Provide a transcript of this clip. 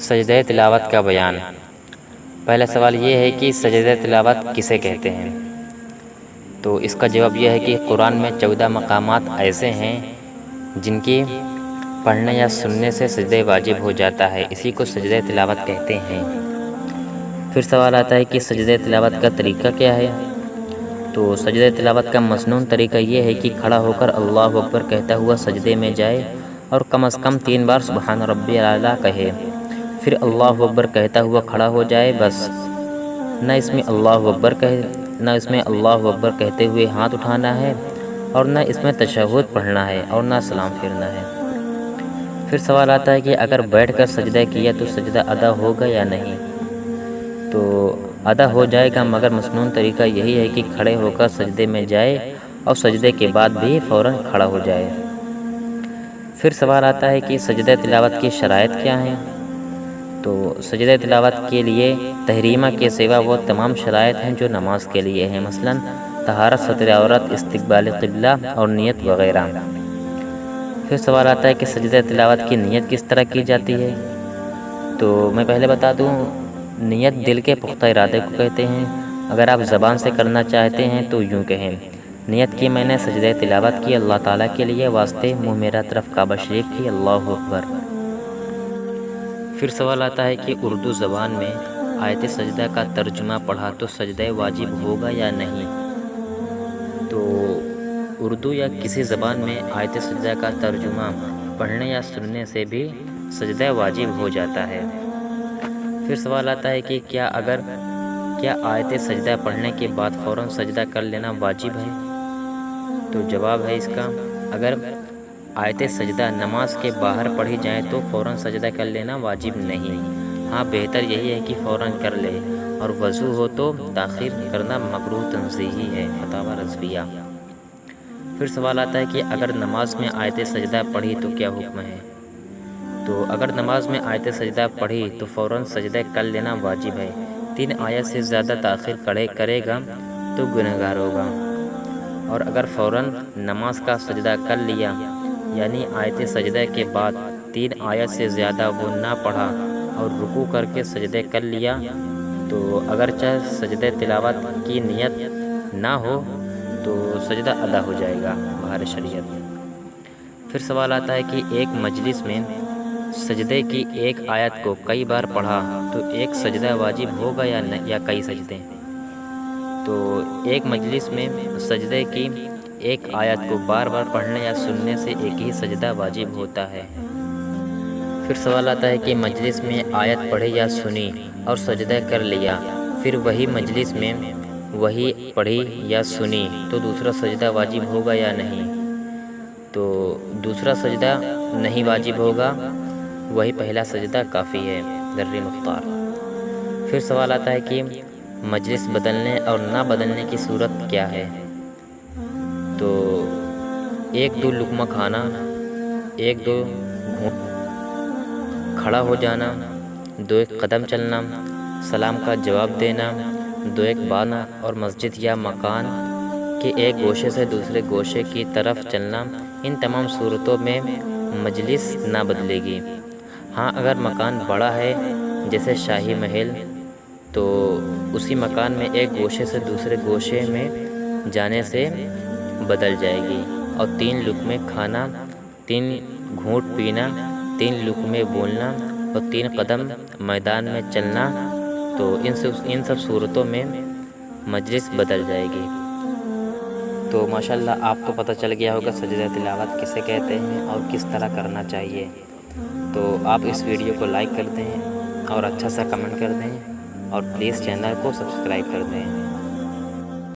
سجدہ تلاوت کا بیان۔ پہلا سوال یہ ہے کہ سجدہ تلاوت کسے کہتے ہیں؟ تو اس کا جواب یہ ہے کہ قرآن میں 14 مقامات ایسے ہیں جن کی پڑھنے یا سننے سے سجدہ واجب ہو جاتا ہے، اسی کو سجدہ تلاوت کہتے ہیں۔ پھر سوال آتا ہے کہ سجدہ تلاوت کا طریقہ کیا ہے؟ تو سجدہ تلاوت کا مسنون طریقہ یہ ہے کہ کھڑا ہو کر اللہ اکبر کہتا ہوا سجدے میں جائے اور کم از کم 3 بار سبحان ربی الاعلیٰ کہے، پھر اللہ اکبر کہتا ہوا کھڑا ہو جائے۔ بس نہ اس میں اللہ اکبر کہتے ہوئے ہاتھ اٹھانا ہے اور نہ اس میں تشہد پڑھنا ہے اور نہ سلام پھیرنا ہے۔ پھر سوال آتا ہے کہ اگر بیٹھ کر سجدہ کیا تو سجدہ ادا ہوگا یا نہیں؟ تو ادا ہو جائے گا، مگر مسنون طریقہ یہی ہے کہ کھڑے ہو کر سجدے میں جائے اور سجدے کے بعد بھی فوراً کھڑا ہو جائے۔ پھر سوال آتا ہے کہ سجدہ تلاوت کی شرائط کیا ہیں؟ تو سجدہ تلاوت کے لیے تحریمہ کے سوا وہ تمام شرائط ہیں جو نماز کے لیے ہیں، مثلاً طہارت، ستر عورت، استقبال قبلہ اور نیت وغیرہ۔ پھر سوال آتا ہے کہ سجدہ تلاوت کی نیت کس طرح کی جاتی ہے؟ تو میں پہلے بتا دوں، نیت دل کے پختہ ارادے کو کہتے ہیں۔ اگر آپ زبان سے کرنا چاہتے ہیں تو یوں کہیں، نیت کی میں نے سجدہ تلاوت کی اللہ تعالیٰ کے لیے واسطے، منہ میرا طرف کعبہ شریف کی، اللہ اکبر۔ پھر سوال آتا ہے کہ اردو زبان میں آیت سجدہ کا ترجمہ پڑھا تو سجدہ واجب ہوگا یا نہیں؟ تو اردو یا کسی زبان میں آیت سجدہ کا ترجمہ پڑھنے یا سننے سے بھی سجدہ واجب ہو جاتا ہے۔ پھر سوال آتا ہے کہ کیا آیت سجدہ پڑھنے کے بعد فوراً سجدہ کر لینا واجب ہے؟ تو جواب ہے اس کا، اگر آیت سجدہ نماز کے باہر پڑھی جائیں تو فوراً سجدہ کر لینا واجب نہیں، ہاں بہتر یہی ہے کہ فوراً کر لے، اور وضو ہو تو تاخیر کرنا مکروہ تنزیہی ہے، فتاوی رضویہ۔ پھر سوال آتا ہے کہ اگر نماز میں آیت سجدہ پڑھی تو کیا حکم ہے؟ تو اگر نماز میں آیت سجدہ پڑھی تو فوراً سجدہ کر لینا واجب ہے۔ 3 آیت سے زیادہ تاخیر کرے گا تو گنہگار ہوگا، اور اگر فوراً نماز کا سجدہ کر لیا، یعنی آیت سجدہ کے بعد 3 آیت سے زیادہ وہ نہ پڑھا اور رکوع کر کے سجدے کر لیا، تو اگرچہ سجدہ تلاوت کی نیت نہ ہو تو سجدہ ادا ہو جائے گا بہر شریعت۔ پھر سوال آتا ہے کہ ایک مجلس میں سجدے کی ایک آیت کو کئی بار پڑھا تو ایک سجدہ واجب ہوگا یا کئی سجدے؟ تو ایک مجلس میں سجدے کی ایک آیت کو بار بار پڑھنے یا سننے سے ایک ہی سجدہ واجب ہوتا ہے۔ پھر سوال آتا ہے کہ مجلس میں آیت پڑھی یا سنی اور سجدہ کر لیا، پھر وہی مجلس میں وہی پڑھی یا سنی تو دوسرا سجدہ واجب ہوگا یا نہیں؟ تو دوسرا سجدہ نہیں واجب ہوگا، وہی پہلا سجدہ کافی ہے، در مختار۔ پھر سوال آتا ہے کہ مجلس بدلنے اور نہ بدلنے کی صورت کیا ہے؟ تو 1-2 لقمہ کھانا، 1-2 گھونٹ کھڑا ہو جانا، 2-1 قدم چلنا، سلام کا جواب دینا، 2-1 بانا اور مسجد یا مکان کے ایک گوشے سے دوسرے گوشے کی طرف چلنا، ان تمام صورتوں میں مجلس نہ بدلے گی۔ ہاں اگر مکان بڑا ہے جیسے شاہی محل تو اسی مکان میں ایک گوشے سے دوسرے گوشے میں جانے سے بدل جائے گی، اور 3 لقمے کھانا، 3 گھونٹ پینا، 3 لقمے بولنا اور 3 قدم میدان میں چلنا، تو ان سب صورتوں میں مجلس بدل جائے گی۔ تو ماشاءاللہ آپ کو پتہ چل گیا ہوگا سجدہ تلاوت کسے کہتے ہیں اور کس طرح کرنا چاہیے۔ تو آپ اس ویڈیو کو لائک کر دیں اور اچھا سا کمنٹ کر دیں، اور پلیز چینل کو سبسکرائب کر دیں۔